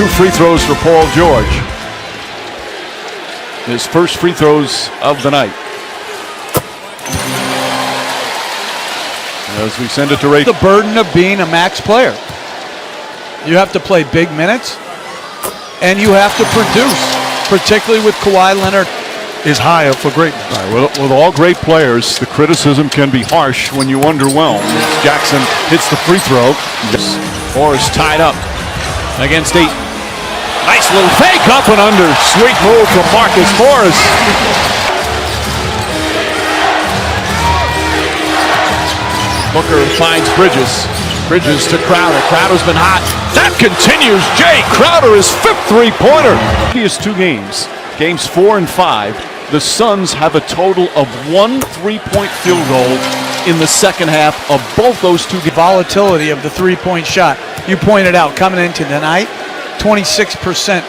2 free throws for Paul George. His first free throws of the night. As we send it to Ray. The burden of being a max player. You have to play big minutes, and you have to produce, particularly with Kawhi Leonard. Is higher for greatness. Right, with all great players, the criticism can be harsh when you underwhelm. Jackson hits the free throw. Morris tied up against 8. Nice little fake up and under. Sweet move from Marcus Morris. Booker finds Bridges. Bridges to Crowder. Crowder's been hot. That continues. Jay Crowder, his 5th three-pointer. Previous 2 games, games 4 and 5, the Suns have a total of 1 3-point field goal in the second half of both those 2 games. Volatility of the three-point shot. You pointed out coming into tonight, 26%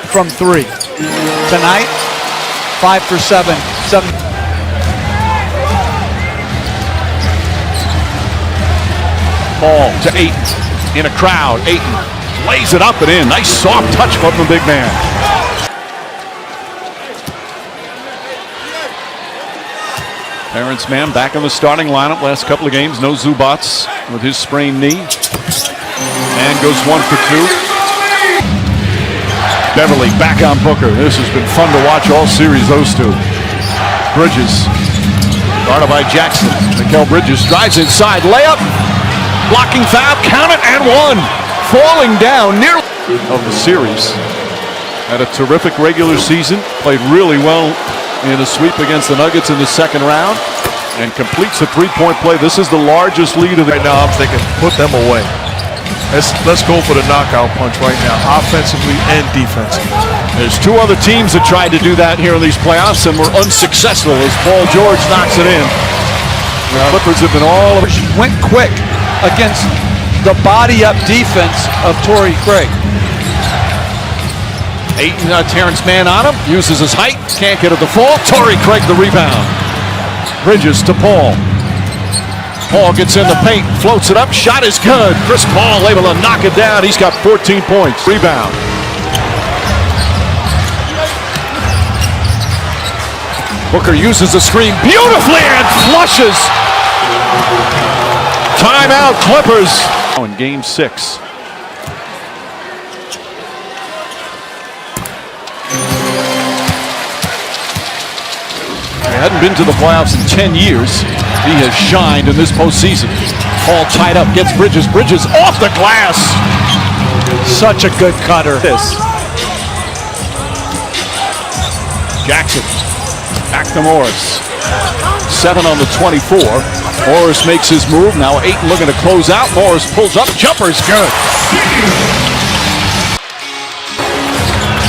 from 3. Tonight, 5 for 7. Ball to Ayton in a crowd. Ayton lays it up and in. Nice soft touch from the big man. Terrence Mann back in the starting lineup last couple of games. No Zubats with his sprained knee. And goes 1 for 2. Beverly back on Booker. This has been fun to watch all series, those 2. Bridges guarded by Jackson. Mikal Bridges drives inside. Layup. Blocking foul. Count it and 1. Falling down nearly of the series. Had a terrific regular season. Played really well in a sweep against the Nuggets in the second round, and completes a 3-point play. This is the largest lead of the. Right now, I'm thinking, put them away. Let's go for the knockout punch right now, offensively and defensively. There's 2 other teams that tried to do that here in these playoffs and were unsuccessful as Paul George knocks it in. The Clippers have been all over. Went quick against the body-up defense of Torrey Craig. Ayton, Terrence Mann on him, uses his height, can't get at the fall. Torrey Craig the rebound. Bridges to Paul. Paul gets in the paint, floats it up, shot is good. Chris Paul able to knock it down. He's got 14 points. Rebound. Booker uses the screen beautifully and flushes. Timeout Clippers. In game 6. He hadn't been to the playoffs in 10 years. He has shined in this postseason. Paul tied up, gets Bridges. Bridges off the glass. Such a good cutter. Jackson back to Morris. 7 on the 24. Morris makes his move. Now Ayton looking to close out. Morris pulls up. Jumper's good.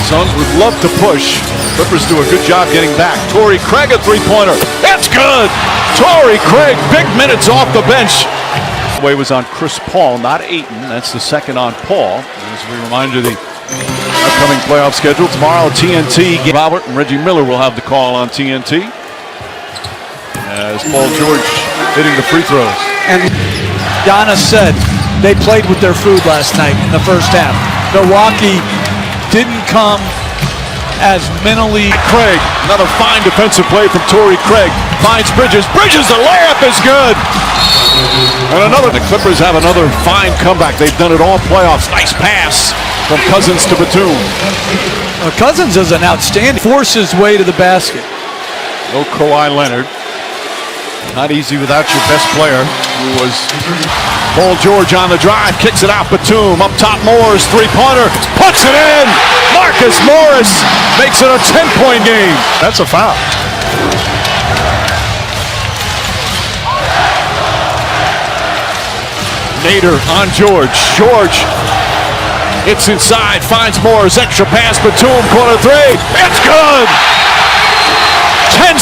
Suns would love to push. Clippers do a good job getting back. Torrey Craig a 3-pointer. That's good. Torrey Craig, big minutes off the bench. The way was on Chris Paul, not Ayton. That's the second on Paul. As we remind you, the upcoming playoff schedule tomorrow. TNT. Robert and Reggie Miller will have the call on TNT. As Paul George hitting the free throws. And Donna said they played with their food last night in the first half. Milwaukee didn't come as mentally. Craig, another fine defensive play from Torrey Craig. Finds Bridges. Bridges, the layup is good. And another. The Clippers have another fine comeback. They've done it all playoffs. Nice pass from Cousins to Batum. Cousins is an outstanding. Force his way to the basket. No Kawhi Leonard. Not easy without your best player, who was Paul George on the drive, kicks it out. Batum up top. Morris 3-pointer, puts it in. Marcus Morris makes it a 10-point game. That's a foul. Nader on George. George hits inside, finds Morris. Extra pass. Batum corner 3. It's good. 10.